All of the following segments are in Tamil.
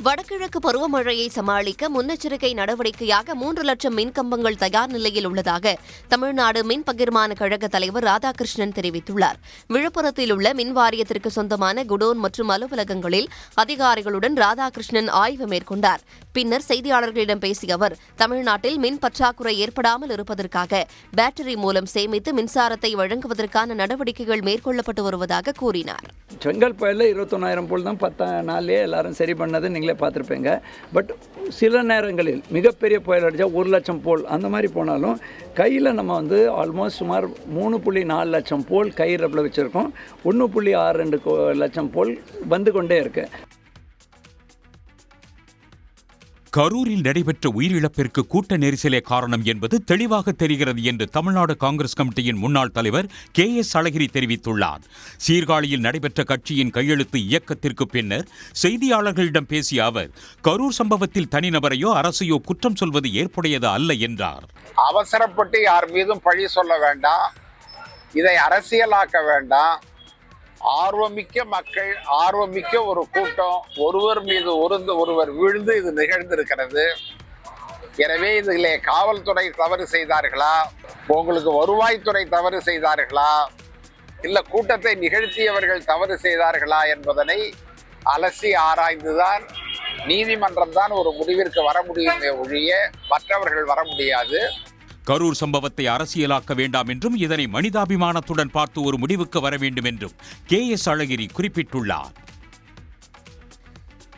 வடகிழக்கு பருவமழையை சமாளிக்க முன்னெச்சரிக்கை நடவடிக்கையாக 3 லட்சம் மின்கம்பங்கள் தயார் நிலையில் உள்ளதாக தமிழ்நாடு மின் பகிர்மான கழக தலைவர் ராதாகிருஷ்ணன் தெரிவித்துள்ளார். விழுப்புரத்தில் உள்ள மின் வாரியத்திற்கு சொந்தமான குடோன் மற்றும் அலுவலகங்களில் அதிகாரிகளுடன் ராதாகிருஷ்ணன் ஆய்வு மேற்கொண்டார். பின்னர் செய்தியாளர்களிடம் பேசிய அவர், தமிழ்நாட்டில் மின் பற்றாக்குறை ஏற்படாமல் இருப்பதற்காக பேட்டரி மூலம் சேமித்து மின்சாரத்தை வழங்குவதற்கான நடவடிக்கைகள் மேற்கொள்ளப்பட்டு வருவதாக கூறினார். செங்கல் புயலில் 21,000 போல் தான் 10 நாள்லேயே எல்லாரும் சரி பண்ணது நீங்களே பார்த்துருப்பீங்க. பட் சில நேரங்களில் மிகப்பெரிய புயல் அடித்தா 1 லட்சம் போல் அந்த மாதிரி போனாலும் கையில் நம்ம ஆல்மோஸ்ட் சுமார் 3.4 லட்சம் போல் கையில் வச்சுருக்கோம். 1.62 லட்சம் போல் வந்து கொண்டே இருக்கு. கரூரில் நடைபெற்ற உயிரிழப்பிற்கு கூட்ட நெரிசலே காரணம் என்பது தெளிவாக தெரிகிறது என்று தமிழ்நாடு காங்கிரஸ் கமிட்டியின் முன்னாள் தலைவர் KS அழகிரி தெரிவித்துள்ளார். சீர்காழியில் நடைபெற்ற கட்சியின் கையெழுத்து இயக்கத்திற்கு பின்னர் செய்தியாளர்களிடம் பேசிய அவர், கரூர் சம்பவத்தில் தனிநபரையோ அரசையோ குற்றம் சொல்வது ஏற்புடையது அல்ல என்றார். அவசரப்பட்டு யார் மீதும் பழி சொல்ல வேண்டாம், இதை அரசியலாக்க வேண்டாம். ஆர்வமிக்க மக்கள், ஆர்வமிக்க ஒரு கூட்டம் ஒருவர் மீது ஒருவர் விழுந்து இது நிகழ்ந்திருக்கிறது. எனவே இதிலே காவல்துறை தவறு செய்தார்களா, உங்களுக்கு வருவாய்த்துறை தவறு செய்தார்களா, இல்ல கூட்டத்தை நிகழ்த்தியவர்கள் தவறு செய்தார்களா என்பதனை அலசி ஆராய்ந்துதான் நீதிமன்றம் தான் ஒரு முடிவிற்கு வர முடியுமே ஒழிய மற்றவர்கள் வர முடியாது. கரூர் சம்பவத்தை அரசியலாக்க வேண்டாம் என்றும் இதனை மனிதாபிமானத்துடன் பார்த்து ஒரு முடிவுக்கு வர வேண்டும் என்றும் KS அழகிரி குறிப்பிட்டுள்ளார்.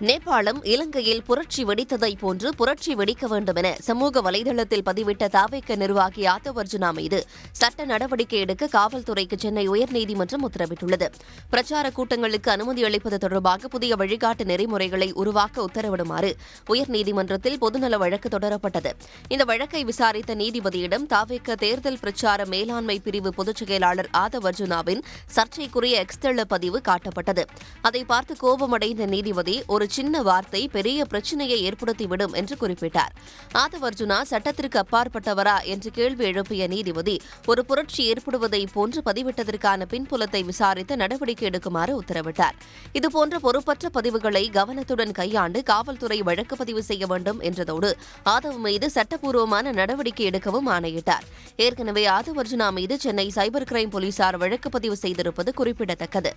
நேபாளம் இலங்கையில் புரட்சி வெடித்ததை போன்று புரட்சி வெடிக்க வேண்டும் என சமூக வலைதளத்தில் பதிவிட்ட தாவேக நிர்வாகி ஆதவ் அர்ஜுனா மீது சட்ட நடவடிக்கை எடுக்க காவல்துறைக்கு சென்னை உயர்நீதிமன்றம் உத்தரவிட்டுள்ளது. பிரச்சார கூட்டங்களுக்கு அனுமதி அளிப்பது தொடர்பாக புதிய வழிகாட்டு நெறிமுறைகளை உருவாக்க உத்தரவிடுமாறு உயர்நீதிமன்றத்தில் பொதுநல வழக்கு தொடரப்பட்டது. இந்த வழக்கை விசாரித்த நீதிபதியிடம் தாவேக தேர்தல் பிரச்சார மேலாண்மை பிரிவு பொதுச் செயலாளர் ஆதவ் அர்ஜுனாவின் சர்ச்சைக்குரிய எக்ஸ்தள பதிவு காட்டப்பட்டது. அதை பார்த்து கோபமடைந்த நீதிபதி, ஒரு சின்ன வார்த்தை பெரிய பிரச்சனையை ஏற்படுத்திவிடும் என்று குறிப்பிட்டார். ஆதவ் அர்ஜுனா சட்டத்திற்கு அப்பாற்பட்டவரா என்று கேள்வி எழுப்பிய நீதிபதி, ஒரு புரட்சி ஏற்படுவதை போன்று பதிவிட்டதற்கான பின்புலத்தை விசாரித்து நடவடிக்கை எடுக்குமாறு உத்தரவிட்டார். இதுபோன்ற பொறுப்பற்ற பதிவுகளை கவனத்துடன் கையாண்டு காவல்துறை வழக்கு பதிவு செய்ய வேண்டும் என்றதோடு ஆதவ் மீது சட்டப்பூர்வமான நடவடிக்கை எடுக்கவும் ஆணையிட்டார். ஏற்கனவே ஆதவ் அர்ஜுனா மீது சென்னை சைபர் கிரைம் போலீசார் வழக்கு பதிவு செய்திருப்பது குறிப்பிடத்தக்கது.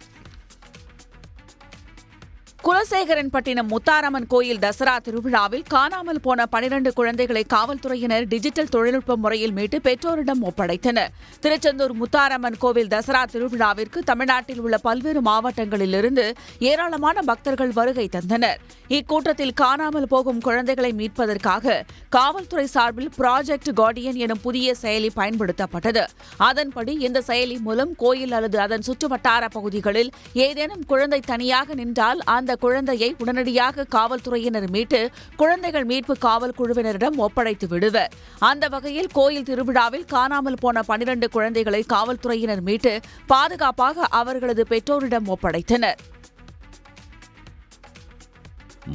குலசேகரன்பட்டினம் முத்தாரம்மன் கோயில் தசரா திருவிழாவில் காணாமல் போன 12 குழந்தைகளை காவல்துறையினர் டிஜிட்டல் தொழில்நுட்ப முறையில் மீட்டு பெற்றோரிடம் ஒப்படைத்தனர். திருச்செந்தூர் முத்தாரம்மன் கோவில் தசரா திருவிழாவிற்கு தமிழ்நாட்டில் உள்ள பல்வேறு மாவட்டங்களிலிருந்து ஏராளமான பக்தர்கள் வருகை தந்தனர். இக்கூட்டத்தில் காணாமல் போகும் குழந்தைகளை மீட்பதற்காக காவல்துறை சார்பில் ப்ராஜெக்ட் கார்டியன் எனும் புதிய செயலி பயன்படுத்தப்பட்டது. அதன்படி இந்த செயலி மூலம் கோயில் அல்லது அதன் சுற்றுவட்டார பகுதிகளில் ஏதேனும் குழந்தை தனியாக நின்றால் அந்த குழந்தையை உடனடியாக காவல்துறையினர் மீட்டு குழந்தைகள் மீட்பு காவல் குழுவினரிடம் ஒப்படைத்து விடுவர். அந்த வகையில் கோயில் திருவிழாவில் காணாமல் போன 12 குழந்தைகளை காவல்துறையினர் மீட்டு பாதுகாப்பாக அவர்களது பெற்றோரிடம் ஒப்படைத்தனர்.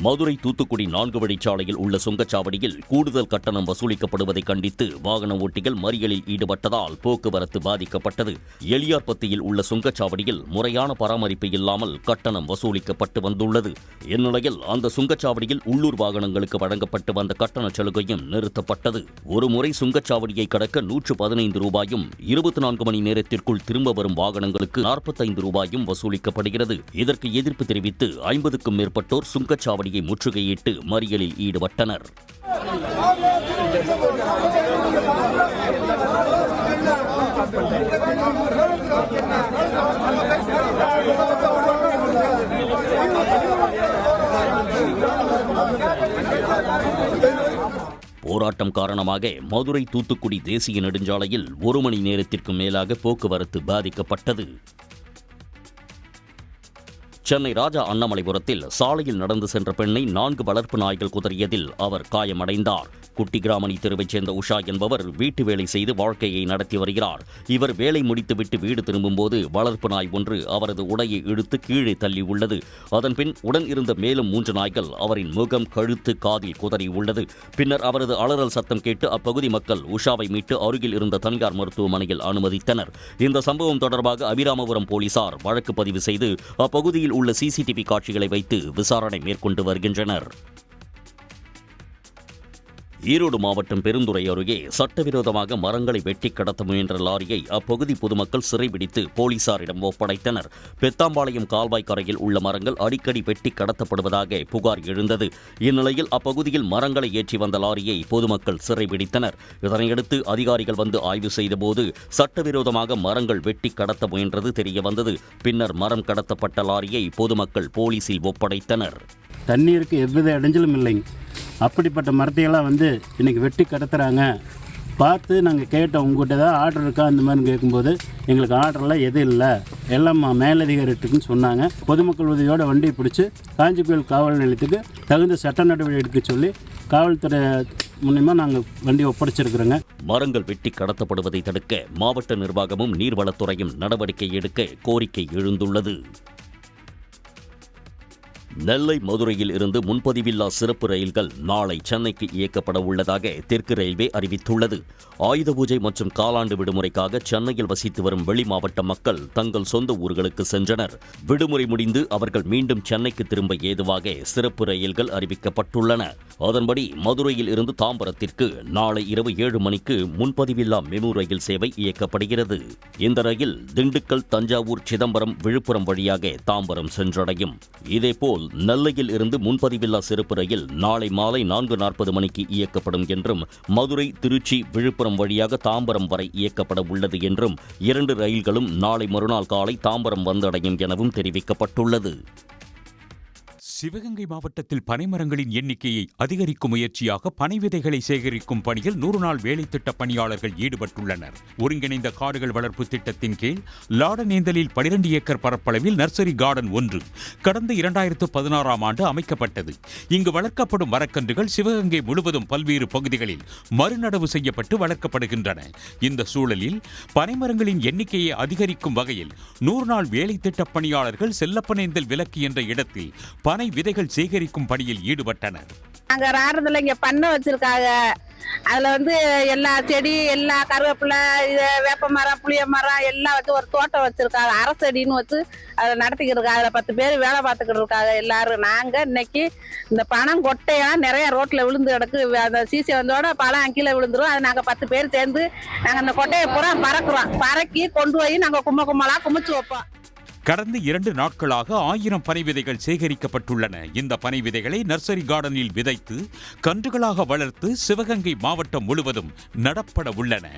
மதுரை தூத்துக்குடி 4 வழிச்சாலையில் உள்ள சுங்கச்சாவடியில் கூடுதல் கட்டணம் வசூலிக்கப்படுவதை கண்டித்து வாகன ஓட்டிகள் மறியலில் ஈடுபட்டதால் போக்குவரத்து பாதிக்கப்பட்டது. எலியார்பத்தியில் உள்ள சுங்கச்சாவடியில் முறையான பராமரிப்பு இல்லாமல் கட்டணம் வசூலிக்கப்பட்டு வந்துள்ளது. இந்நிலையில் அந்த சுங்கச்சாவடியில் உள்ளூர் வாகனங்களுக்கு வழங்கப்பட்டு வந்த கட்டண சலுகையும் நிறுத்தப்பட்டது. ஒரு முறை சுங்கச்சாவடியை கடக்க 115 ரூபாயும் 24 மணி நேரத்திற்குள் திரும்ப வரும் வாகனங்களுக்கு 45 ரூபாயும் வசூலிக்கப்படுகிறது. இதற்கு எதிர்ப்பு தெரிவித்து 50க்கும் மேற்பட்டோர் சுங்கச்சாவடி முற்றுகையிட்டு மறியலில் ஈடுபட்டனர். போராட்டம் காரணமாக மதுரை தூத்துக்குடி தேசிய நெடுஞ்சாலையில் 1 மணி நேரத்திற்கு மேலாக போக்குவரத்து பாதிக்கப்பட்டது. சென்னை ராஜா அண்ணாமலைபுரத்தில் சாலையில் நடந்து சென்ற பெண்ணை 4 வளர்ப்பு நாய்கள் குதறியதில் அவர் காயமடைந்தார். குட்டிகிராமணி தெருவைச் சேர்ந்த உஷா என்பவர் வீட்டு வேலை செய்து வாழ்க்கையை நடத்தி வருகிறார். இவர் வேலை முடித்துவிட்டு வீடு திரும்பும்போது வளர்ப்பு நாய் ஒன்று அவரது உடையை இழுத்து கீழே தள்ளியுள்ளது. அதன்பின் உடன் இருந்த மேலும் 3 நாய்கள் அவரின் முகம், கழுத்து, காதில் குதறியுள்ளது. பின்னர் அவரது அலறல் சத்தம் கேட்டு அப்பகுதி மக்கள் உஷாவை மீட்டு அருகில் இருந்த தனியார் மருத்துவமனையில் அனுமதித்தனர். இந்த சம்பவம் தொடர்பாக அபிராமபுரம் போலீசார் வழக்கு பதிவு செய்து அப்பகுதியில் வீட்டில் உள்ள சிசிடிவி காட்சிகளை வைத்து விசாரணை மேற்கொண்டு வருகின்றனர். ஈரோடு மாவட்டம் பெருந்துறை அருகே சட்டவிரோதமாக மரங்களை வெட்டி கடத்த முயன்ற லாரியை அப்பகுதி பொதுமக்கள் சிறைபிடித்து போலீசாரிடம் ஒப்படைத்தனர். பெத்தாம்பாளையம் கால்வாய் கரையில் உள்ள மரங்கள் அடிக்கடி வெட்டி கடத்தப்படுவதாக புகார் எழுந்தது. இந்நிலையில் அப்பகுதியில் மரங்களை ஏற்றி வந்த லாரியை பொதுமக்கள் சிறைபிடித்தனர். இதனையடுத்து அதிகாரிகள் வந்து ஆய்வு செய்தபோது சட்டவிரோதமாக மரங்கள் வெட்டி கடத்த முயன்றது தெரியவந்தது. பின்னர் மரம் கடத்தப்பட்ட லாரியை பொதுமக்கள் போலீசில் ஒப்படைத்தனர். தண்ணீருக்கு எவ்வித இடைஞ்சலும் இல்லைங்க. அப்படிப்பட்ட மரத்தையெல்லாம் இன்றைக்கி வெட்டி கடத்துகிறாங்க. பார்த்து நாங்கள் கேட்டோம், உங்கள்கிட்ட ஏதாவது ஆர்டர் இருக்கா அந்த மாதிரி கேட்கும்போது எங்களுக்கு ஆர்டர்லாம் எதுவும் இல்லை, எல்லாம் மேலதிகாரிட்டுக்குன்னு சொன்னாங்க. பொதுமக்கள் உதவியோடு வண்டியை பிடிச்சி காஞ்சிபுரம் காவல் நிலையத்துக்கு தகுந்த சட்ட நடவடிக்கை எடுக்க சொல்லி காவல்துறை மூலமாக நாங்கள் வண்டியை ஒப்படைச்சிருக்கிறோங்க. மரங்கள் வெட்டி கடத்தப்படுவதை தடுக்க மாவட்ட நிர்வாகமும் நீர்வளத்துறையும் நடவடிக்கை எடுக்க கோரிக்கை எழுந்துள்ளது. நெல்லை மதுரையில் இருந்து முன்பதிவில்லா சிறப்பு ரயில்கள் நாளை சென்னைக்கு இயக்கப்பட உள்ளதாக தெற்கு ரயில்வே அறிவித்துள்ளது. ஆயுத பூஜை மற்றும் காலாண்டு விடுமுறைக்காக சென்னையில் வசித்து வரும் வெளி மாவட்ட மக்கள் தங்கள் சொந்த ஊர்களுக்கு சென்றனர். விடுமுறை முடிந்து அவர்கள் மீண்டும் சென்னைக்கு திரும்ப ஏதுவாக சிறப்பு ரயில்கள் அறிவிக்கப்பட்டுள்ளன. அதன்படி மதுரையில் இருந்து தாம்பரத்திற்கு நாளை இரவு 7 மணிக்கு முன்பதிவில்லா மெமு ரயில் சேவை இயக்கப்படுகிறது. இந்த ரயில் திண்டுக்கல், தஞ்சாவூர், சிதம்பரம், விழுப்புரம் வழியாக தாம்பரம் சென்றடையும். இதேபோல் நெல்லையில் இருந்து முன்பதிவில்லா சிறப்பு ரயில் நாளை மாலை 4:40 மணிக்கு இயக்கப்படும் என்றும், மதுரை, திருச்சி, விழுப்புரம் வழியாக தாம்பரம் வரை இயக்கப்பட உள்ளது என்றும், 2 ரயில்களும் நாளை மறுநாள் காலை தாம்பரம் வந்தடையும் எனவும் தெரிவிக்கப்பட்டுள்ளது. சிவகங்கை மாவட்டத்தில் பனைமரங்களின் எண்ணிக்கையை அதிகரிக்கும் முயற்சியாக பனை விதைகளை சேகரிக்கும் பணியில் 100 நாள் வேலை திட்ட பணியாளர்கள் ஈடுபட்டுள்ளனர். ஒருங்கிணைந்த காடுகள் வளர்ப்பு திட்டத்தின் கீழ் லாடனேந்தலில் 12 ஏக்கர் பரப்பளவில் நர்சரி கார்டன் ஒன்று கடந்த 2016ஆம் ஆண்டு அமைக்கப்பட்டது. இங்கு வளர்க்கப்படும் மரக்கன்றுகள் சிவகங்கை முழுவதும் பல்வேறு பகுதிகளில் மறுநடவு செய்யப்பட்டு வளர்க்கப்படுகின்றன. இந்த சூழலில் பனைமரங்களின் எண்ணிக்கையை அதிகரிக்கும் வகையில் 100 நாள் வேலை திட்ட பணியாளர்கள் செல்லப்பனேந்தல் விலக்கு என்ற இடத்தில் பனை விதைகள் சேகரிக்கும் பணியில் ஈடுபட்டனர். அங்க ராரதுல இங்க பண்ணை வச்சிருக்காங்க. அதுல எல்லா செடி, எல்லா கருவேப்பிலை, வேப்ப மரம், புளிய மரம் எல்லாம் வச்சு ஒரு தோட்டம் வச்சிருக்காங்க. அரசடின்னு வச்சு அதை நடத்திக்கிட்டு இருக்காங்க. அதுல 10 பேர் வேலை பார்த்துக்கிட்டு இருக்காங்க எல்லாரும். நாங்க இன்னைக்கு இந்த பணம் கொட்டையெல்லாம் நிறைய ரோட்ல விழுந்து கிடக்கு. அந்த சீசை வந்தோட பழம் கீழே விழுந்துரும். அது நாங்க 10 பேர் சேர்ந்து நாங்க அந்த கொட்டையை பூரா பறக்குறோம். பறக்கி கொண்டு போய் நாங்க கும்மலா குமிச்சு வைப்போம். கடந்த 2 நாட்களாக 1000 பனை விதைகள் சேகரிக்கப்பட்டுள்ளன. இந்த பனை விதைகளை நர்சரி கார்டனில் விதைத்து கன்றுகளாக வளர்த்து சிவகங்கை மாவட்டம் முழுவதும் நடப்பட உள்ளன.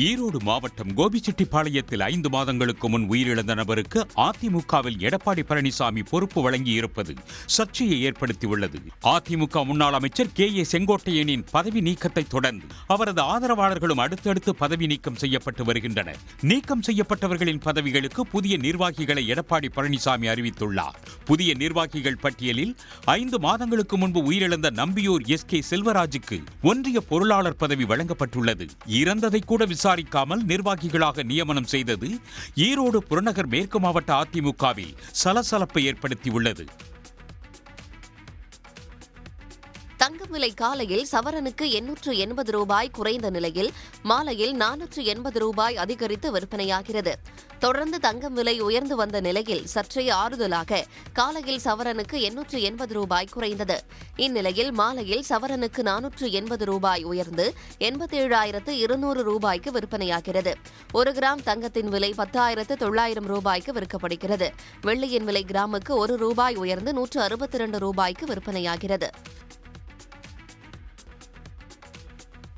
ஈரோடு மாவட்டம் கோபிச்செட்டிப்பாளையத்தில் 5 மாதங்களுக்கு முன் உயிரிழந்த நபருக்கு அதிமுகவில் எடப்பாடி பழனிசாமி பொறுப்பு வழங்கியிருப்பது சர்ச்சையை ஏற்படுத்தியுள்ளது. அதிமுக முன்னாள் அமைச்சர் KA செங்கோட்டையனின் பதவி நீக்கத்தை தொடர்ந்து அவரது ஆதரவாளர்களும் அடுத்தடுத்து பதவி நீக்கம் செய்யப்பட்டு வருகின்றனர். நீக்கம் செய்யப்பட்டவர்களின் பதவிகளுக்கு புதிய நிர்வாகிகளை எடப்பாடி பழனிசாமி அறிவித்துள்ளார். புதிய நிர்வாகிகள் பட்டியலில் 5 மாதங்களுக்கு முன்பு உயிரிழந்த நம்பியூர் SK செல்வராஜுக்கு ஒன்றிய பொருளாளர் பதவி வழங்கப்பட்டுள்ளது. இறந்ததை கூட விசாரிக்காமல் நிர்வாகிகளாக நியமனம் செய்தது ஈரோடு புறநகர் மேற்கு மாவட்ட அதிமுகவில் சலசலப்பை ஏற்படுத்தியுள்ளது. தங்கம் விலை காலையில் சவரனுக்கு 880 ரூபாய் குறைந்த நிலையில் மாலையில் 480 ரூபாய் அதிகரித்து விற்பனையாகிறது. தொடர்ந்து தங்கம் விலை உயர்ந்து வந்த நிலையில் சற்றே ஆறுதலாக காலையில் சவரனுக்கு 880 ரூபாய் குறைந்தது. இந்நிலையில் மாலையில் சவரனுக்கு 480 ரூபாய் உயர்ந்து 87,200 ரூபாய்க்கு விற்பனையாகிறது. 1 கிராம் தங்கத்தின் விலை 10,900 ரூபாய்க்கு விற்கப்படுகிறது. வெள்ளியின் விலை கிராமுக்கு 1 ரூபாய் உயர்ந்து 162 ரூபாய்க்கு விற்பனையாகிறது.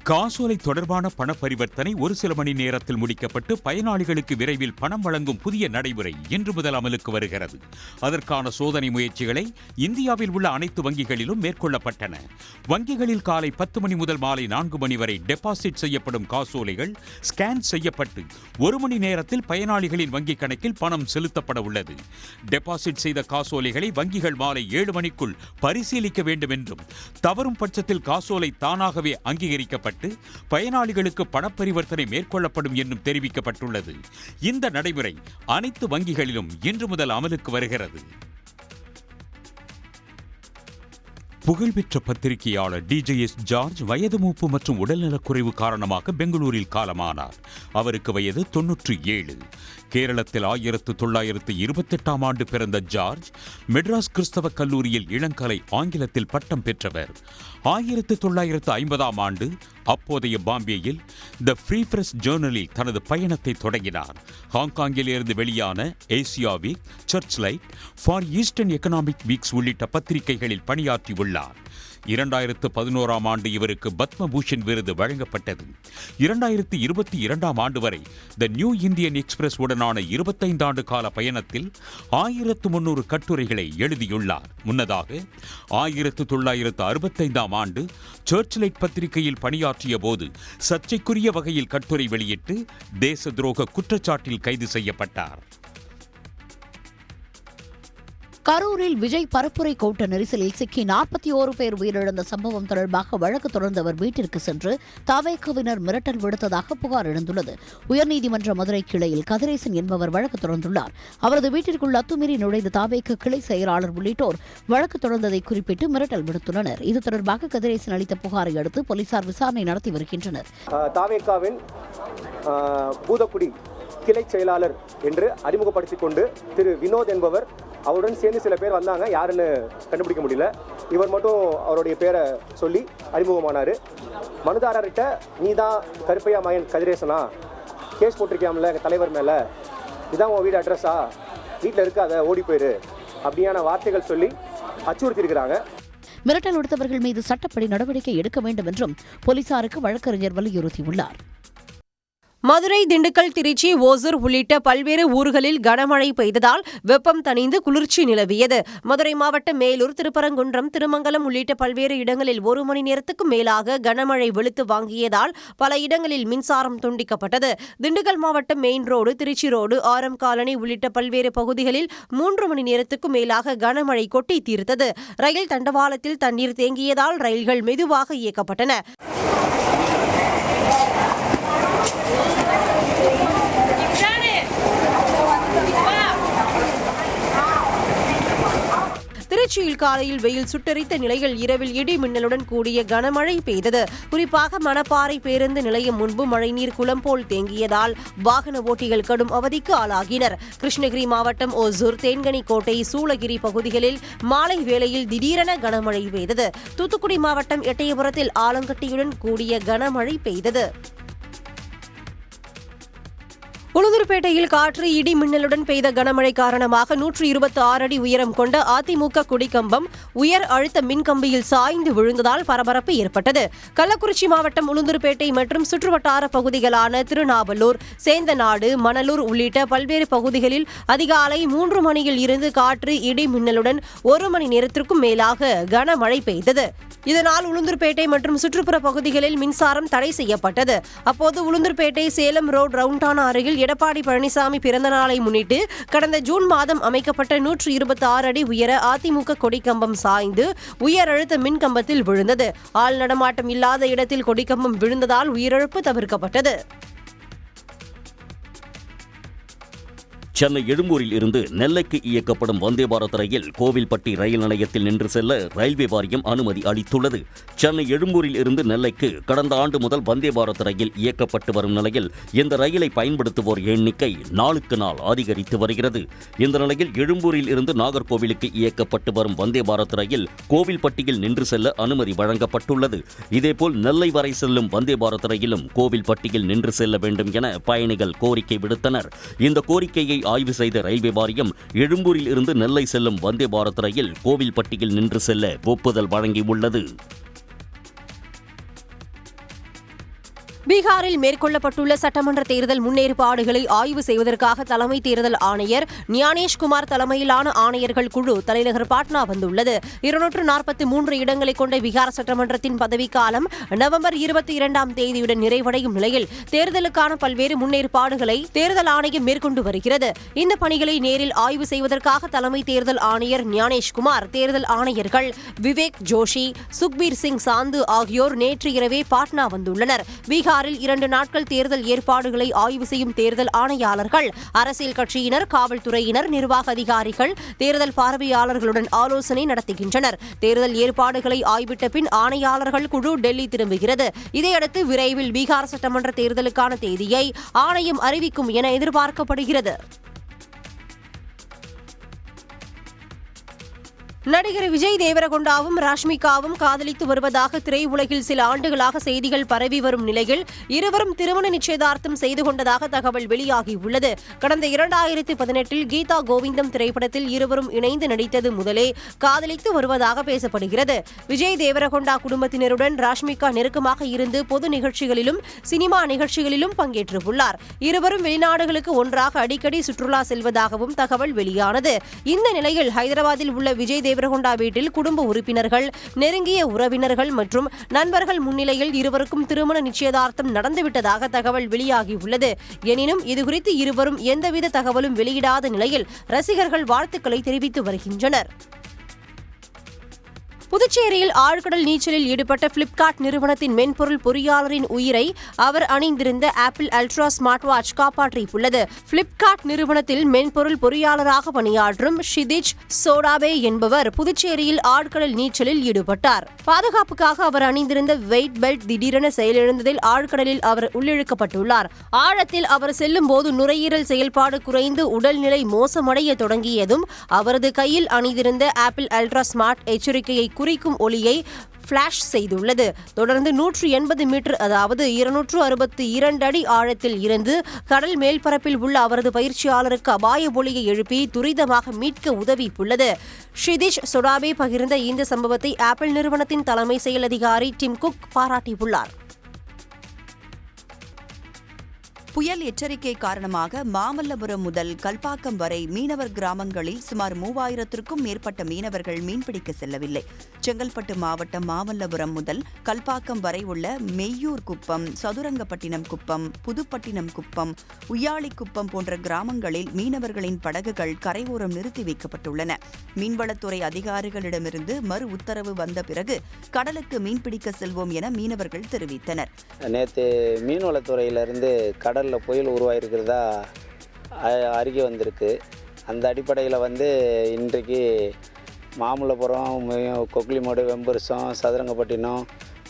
காசோலை தொடர்பான பண பரிவர்த்தனை ஒரு சில மணி நேரத்தில் முடிக்கப்பட்டு பயனாளிகளுக்கு விரைவில் பணம் வழங்கும் புதிய நடைமுறை இன்று முதல் அமலுக்கு வருகிறது. அதற்கான சோதனை முயற்சிகளை இந்தியாவில் உள்ள அனைத்து வங்கிகளிலும் மேற்கொள்ளப்பட்டன. வங்கிகளில் காலை 10 மணி முதல் மாலை 4 மணி வரை டெபாசிட் செய்யப்படும் காசோலைகள் ஸ்கேன் செய்யப்பட்டு 1 மணி நேரத்தில் பயனாளிகளின் வங்கிக் கணக்கில் பணம் செலுத்தப்பட உள்ளது. டெபாசிட் செய்த காசோலைகளை வங்கிகள் மாலை 7 மணிக்குள் பரிசீலிக்க வேண்டும் என்றும், தவறும் பட்சத்தில் காசோலை தானாகவே அங்கீகரிக்கப்பட்டு பயனாளிகளுக்கு பணப்பரிவர்த்தனை மேற்கொள்ளப்படும் என்றும் தெரிவிக்கப்பட்டுள்ளது. இந்த நடைமுறை அனைத்து வங்கிகளிலும் இன்று முதல் அமலுக்கு வருகிறது. புகழ்பெற்ற பத்திரிகையாளர் DJS ஜார்ஜ் வயது மூப்பு மற்றும் உடல்நலக்குறைவு காரணமாக பெங்களூரில் காலமானார். அவருக்கு வயது 97. கேரளத்தில் 1928ஆம் ஆண்டு பிறந்த ஜார்ஜ் மெட்ராஸ் கிறிஸ்தவ கல்லூரியில் இளங்கலை ஆங்கிலத்தில் பட்டம் பெற்றவர். 1950ஆம் ஆண்டு அப்போதைய பாம்பேயில் த ஃப்ரீ பிரஸ் ஜேர்னலில் தனது பயணத்தை தொடங்கினார். ஹாங்காங்கில் இருந்து வெளியான Asiaweek, Searchlight, Far Eastern Economic weeks உள்ளிட்ட பத்திரிகைகளில் பணியாற்றியுள்ளார். 2011ஆம் ஆண்டு இவருக்கு பத்மபூஷன் விருது வழங்கப்பட்டது. 2022ஆம் ஆண்டு வரை த நியூ இந்தியன் எக்ஸ்பிரஸ் உடனான 25 ஆண்டு கால பயணத்தில் 1300 கட்டுரைகளை எழுதியுள்ளார். முன்னதாக 1965ஆம் ஆண்டு சர்ச் லைட் பத்திரிகையில் பணியாற்றிய போது சர்ச்சைக்குரிய வகையில் கட்டுரை வெளியிட்டு தேச துரோக குற்றச்சாட்டில் கைது செய்யப்பட்டார். கரூரில் விஜய் பரப்புரை கூட்ட நெரிசலில் சிக்கி 41 பேர் உயிரிழந்த சம்பவம் தொடர்பாக வழக்கு தொடர்ந்தவர் வீட்டிற்கு சென்று தவேகவினர் மிரட்டல் விடுத்ததாக புகார் எழுந்துள்ளது. உயர்நீதிமன்ற மதுரை கிளையில் கதிரேசன் என்பவர் வழக்கு தொடர்ந்துள்ளார். அவரது வீட்டிற்குள் அத்துமீறி நுழைந்த தவேக கிளை செயலாளர் உள்ளிட்டோர் வழக்கு தொடர்ந்ததை குறிப்பிட்டு மிரட்டல் விடுத்துள்ளனர். இது தொடர்பாக கதிரேசன் அளித்த புகாரை அடுத்து போலீசார் விசாரணை நடத்தி வருகின்றனர். தவேகாவின் பூதக்குடி கிளை செயலாளர் என்று அறிமுகப்படுத்திக் கொண்டு திரு வினோத் என்பவர் அவருடன் சேர்ந்து சில பேர் வந்தாங்க. யாருன்னு கண்டுபிடிக்க முடியல. இவர் மட்டும் அவருடைய பேரை சொல்லி அறிமுகமானார். மனுதாரர்கிட்ட நீ தான் கருப்பையா மகன் கதிரேசனா, கேஸ் போட்டிருக்கியாமல எங்கள் தலைவர் மேலே, இதான் உன் வீடு அட்ரஸா, வீட்டில் இருக்காத ஓடி போயிரு அப்படியான வார்த்தைகள் சொல்லி அச்சுறுத்தியிருக்கிறாங்க. மிரட்டல் விடுத்தவர்கள் மீது சட்டப்படி நடவடிக்கை எடுக்க வேண்டும் என்றும் போலீசாருக்கு வழக்கறிஞர் வலியுறுத்தியுள்ளார். மதுரை, திண்டுக்கல், திருச்சி, ஓசூர் உள்ளிட்ட பல்வேறு ஊர்களில் கனமழை பெய்ததால் வெப்பம் தணிந்து குளிர்ச்சி நிலவியது. மதுரை மாவட்டம் மேலூர், திருப்பரங்குன்றம், திருமங்கலம் உள்ளிட்ட பல்வேறு இடங்களில் 1 மணி நேரத்துக்கும் மேலாக கனமழை வெளுத்து வாங்கியதால் பல இடங்களில் மின்சாரம் துண்டிக்கப்பட்டது. திண்டுக்கல் மாவட்டம் மெயின் ரோடு, திருச்சி ரோடு, ஆரம் காலனி உள்ளிட்ட பல்வேறு பகுதிகளில் 3 மணி நேரத்துக்கும் மேலாக கனமழை கொட்டி தீர்த்தது. ரயில் தண்டவாளத்தில் தண்ணீர் தேங்கியதால் ரயில்கள் மெதுவாக இயக்கப்பட்டன. திருச்சியில் காலையில் வெயில் சுட்டெரித்த நிலையில் இரவில் இடி மின்னலுடன் கூடிய கனமழை பெய்தது. குறிப்பாக மணப்பாறை பேருந்து நிலையம் முன்பு மழைநீர் குளம் போல் தேங்கியதால் வாகன ஓட்டிகள் கடும் அவதிக்கு ஆளாகினர். கிருஷ்ணகிரி மாவட்டம் ஓசூர், தேன்கனிக்கோட்டை, சூளகிரி பகுதிகளில் மாலை வேளையில் திடீரென கனமழை பெய்தது. தூத்துக்குடி மாவட்டம் எட்டயபுரத்தில் ஆலங்கட்டியுடன் கூடிய கனமழை பெய்தது. உளுந்தூர்பேட்டையில் காற்று, இடி மின்னலுடன் பெய்த கனமழை காரணமாக 126 அடி உயரம் கொண்ட அதிமுக கொடிக்கம்பம் உயர் அழுத்த மின்கம்பியில் சாய்ந்து விழுந்ததால் பரபரப்பு ஏற்பட்டது. கள்ளக்குறிச்சி மாவட்டம் உளுந்தூர்பேட்டை மற்றும் சுற்றுவட்டார பகுதிகளான திருநாவலூர், சேந்தநாடு, மணலூர் உள்ளிட்ட பல்வேறு பகுதிகளில் அதிகாலை 3 மணியில் இருந்து காற்று, இடி மின்னலுடன் 1 மணி நேரத்திற்கும் மேலாக கனமழை பெய்தது. இதனால் உளுந்தூர்பேட்டை மற்றும் சுற்றுப்புற பகுதிகளில் மின்சாரம் தடை செய்யப்பட்டது. அப்போது உளுந்தூர்பேட்டை சேலம் ரோடு ரவுண்டானா அருகில் எடப்பாடி பழனிசாமி பிறந்த நாளை முன்னிட்டு கடந்த ஜூன் மாதம் அமைக்கப்பட்ட 126 அடி உயர அதிமுக கொடிக்கம்பம் சாய்ந்து உயர் அழுத்த மின்கம்பத்தில் விழுந்தது. ஆள் நடமாட்டம் இல்லாத இடத்தில் கொடிக்கம்பம் விழுந்ததால் உயிரிழப்பு தவிர்க்கப்பட்டது. சென்னை எழும்பூரில் இருந்து நெல்லைக்கு இயக்கப்படும் வந்தே பாரத் ரயில் கோவில்பட்டி ரயில் நிலையத்தில் நின்று செல்ல ரயில்வே வாரியம் அனுமதி அளித்துள்ளது. சென்னை எழும்பூரில் இருந்து நெல்லைக்கு கடந்த ஆண்டு முதல் வந்தே பாரத் ரயில் இயக்கப்பட்டு வரும் நிலையில் இந்த ரயிலை பயன்படுத்துவோர் எண்ணிக்கை நாளுக்கு நாள் அதிகரித்து வருகிறது. இந்த நிலையில் எழும்பூரில் இருந்து நாகர்கோவிலுக்கு இயக்கப்பட்டு வரும் வந்தே பாரத் ரயில் கோவில்பட்டியில் நின்று செல்ல அனுமதி வழங்கப்பட்டுள்ளது. இதேபோல் நெல்லை வரை செல்லும் வந்தே பாரத் ரயிலும் கோவில்பட்டியில் நின்று செல்ல வேண்டும் என பயணிகள் கோரிக்கை விடுத்தனர். இந்த கோரிக்கையை ஆய்வு செய்த ரயில்வே வாரியம் எழும்பூரில் இருந்து நெல்லை செல்லும் வந்தே பாரத் ரயில் கோவில்பட்டியில் நின்று செல்ல ஒப்புதல் வழங்கியுள்ளது. பீகாரில் மேற்கொள்ளப்பட்டுள்ள சட்டமன்ற தேர்தல் முன்னேற்பாடுகளை ஆய்வு செய்வதற்காக தலைமை தேர்தல் ஆணையர் ஞானேஷ்குமார் தலைமையிலான ஆணையர்கள் குழு தலைநகர் பாட்னா வந்துள்ளது. 243 இடங்களை கொண்ட பீகார் சட்டமன்றத்தின் பதவிக்காலம் நவம்பர் 22ஆம் தேதியுடன் நிறைவடையும் நிலையில் தேர்தலுக்கான பல்வேறு முன்னேற்பாடுகளை தேர்தல் ஆணையம் மேற்கொண்டு வருகிறது. இந்த பணிகளை நேரில் ஆய்வு செய்வதற்காக தலைமை தேர்தல் ஆணையர் ஞானேஷ்குமார், தேர்தல் ஆணையர்கள் விவேக் ஜோஷி, சுக்பீர் சிங் சாந்து ஆகியோர் நேற்று இரவே பாட்னா வந்துள்ளனர். பீகார் பீகாரில் 2 நாட்கள் தேர்தல் ஏற்பாடுகளை ஆய்வு செய்யும் தேர்தல் ஆணையாளர்கள், அரசியல் கட்சியினர், காவல்துறையினர், நிர்வாக அதிகாரிகள், தேர்தல் பார்வையாளர்களுடன் ஆலோசனை நடத்துகின்றனர். தேர்தல் ஏற்பாடுகளை ஆய்விட்ட பின் ஆணையாளர்கள் குழு டெல்லி திரும்புகிறது. இதையடுத்து விரைவில் பீகார் சட்டமன்ற தேர்தலுக்கான தேதியை ஆணையம் அறிவிக்கும் என எதிர்பார்க்கப்படுகிறது. நடிகர் விஜய் தேவரகொண்டாவும் ராஷ்மிகாவும் காதலித்து வருவதாக திரையுலகில் சில ஆண்டுகளாக செய்திகள் பரவி வரும் நிலையில் இருவரும் திருமண நிச்சயதார்த்தம் செய்து கொண்டதாக தகவல் வெளியாகியுள்ளது. கடந்த 2018இல் கீதா கோவிந்தம் திரைப்படத்தில் இருவரும் இணைந்து நடித்தது முதலே காதலித்து வருவதாக பேசப்படுகிறது. விஜய் தேவரகொண்டா குடும்பத்தினருடன் ராஷ்மிகா நெருக்கமாக இருந்து பொது நிகழ்ச்சிகளிலும் சினிமா நிகழ்ச்சிகளிலும் பங்கேற்றுள்ளார். இருவரும் வெளிநாடுகளுக்கு ஒன்றாக அடிக்கடி சுற்றுலா செல்வதாகவும் தகவல் வெளியானது. இந்த நிலையில் ஹைதராபாத்தில் உள்ள விஜய் தேவரகொண்டா வீட்டில் குடும்ப உறுப்பினர்கள், நெருங்கிய உறவினர்கள் மற்றும் நண்பர்கள் முன்னிலையில் இருவருக்கும் திருமண நிச்சயதார்த்தம் நடந்துவிட்டதாக தகவல் வெளியாகியுள்ளது. எனினும் இதுகுறித்து இருவரும் எந்தவித தகவலும் வெளியிடாத நிலையில் ரசிகர்கள் வாழ்த்துக்களை தெரிவித்து வருகின்றனர். புதுச்சேரியில் ஆழ்கடல் நீச்சலில் ஈடுபட்ட பிளிப்கார்ட் நிறுவனத்தின் மென்பொருள் பொறியாளரின் உயிரை அவர் அணிந்திருந்த ஆப்பிள் அல்ட்ரா ஸ்மார்ட் வாட்ச் காப்பாற்றியுள்ளது. பிளிப்கார்ட் நிறுவனத்தில் மென்பொருள் பொறியாளராக பணியாற்றும் ஷிதிஜ் சோடாபே என்பவர் புதுச்சேரியில் ஆழ்கடல் நீச்சலில் ஈடுபட்டார். பாதுகாப்புக்காக அவர் அணிந்திருந்த வெயிட் பெல்ட் திடீரென செயலிழந்ததில் ஆழ்கடலில் அவர் உள்ளிழுக்கப்பட்டுள்ளார். ஆழத்தில் அவர் செல்லும் போது நுரையீரல் செயல்பாடு குறைந்து உடல்நிலை மோசமடைய தொடங்கியதும் அவரது கையில் அணிந்திருந்த ஆப்பிள் அல்ட்ரா ஸ்மார்ட் எச்சரிக்கையை குறிக்கும் ஒளியை பிளாஷ் செய்துள்ளது. தொடர்ந்து 180 மீட்டர், அதாவது 262 அடி ஆழத்தில் இருந்து கடல் மேல்பரப்பில் உள்ள அவரது பயிற்சியாளருக்கு அபாய ஒலியை எழுப்பி துரிதமாக மீட்க உதவியுள்ளது. ஷிதிஷ் சொடாபே பகிர்ந்த இந்த சம்பவத்தை ஆப்பிள் நிறுவனத்தின் தலைமை செயல் அதிகாரி டிம் குக் பாராட்டியுள்ளார். புயல் எச்சரிக்கை காரணமாக மாமல்லபுரம் முதல் கல்பாக்கம் வரை மீனவர் கிராமங்களில் சுமார் 3000க்கும் மேற்பட்ட மீனவர்கள் மீன்பிடிக்க செல்லவில்லை. செங்கல்பட்டு மாவட்டம் மாமல்லபுரம் முதல் கல்பாக்கம் வரை உள்ள மெய்யூர் குப்பம், சதுரங்கப்பட்டினம் குப்பம், புதுப்பட்டினம் குப்பம், உய்யாளிக்குப்பம் போன்ற கிராமங்களில் மீனவர்களின் படகுகள் கரையோரம் நிறுத்தி வைக்கப்பட்டுள்ளன. மீன்வளத்துறை அதிகாரிகளிடமிருந்து மறு உத்தரவு வந்த பிறகு கடலுக்கு மீன்பிடிக்க செல்வோம் என மீனவர்கள் தெரிவித்தனர். நேற்று மீன்வளத்துறையிலிருந்து கடலில் புயல் உருவாயிருக்கிறதா அறிக்கை வந்திருக்கு. அந்த அடிப்படையில் இன்றைக்கு மாமல்லபுரம், கொக்கிலிமோடு, வெம்பரிசம், சதுரங்கப்பட்டினம்,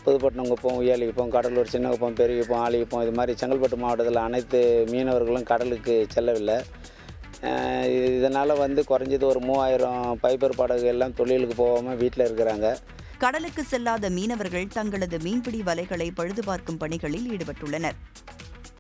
புதுப்பட்டினம் குப்பம், உய்யாளிக்குப்பம், கடலூர், சின்ன குப்பம், பெரிய குப்பம், ஆலிக்குப்பம், இது மாதிரி செங்கல்பட்டு மாவட்டத்தில் அனைத்து மீனவர்களும் கடலுக்கு செல்லவில்லை. இதனால் குறைஞ்சது ஒரு 3000 பைபர் படகு எல்லாம் தொழிலுக்கு போகாமல் வீட்டில் இருக்கிறாங்க. கடலுக்கு செல்லாத மீனவர்கள் தங்களது மீன்பிடி வலைகளை பழுது பார்க்கும் பணிகளில் ஈடுபட்டுள்ளனர்.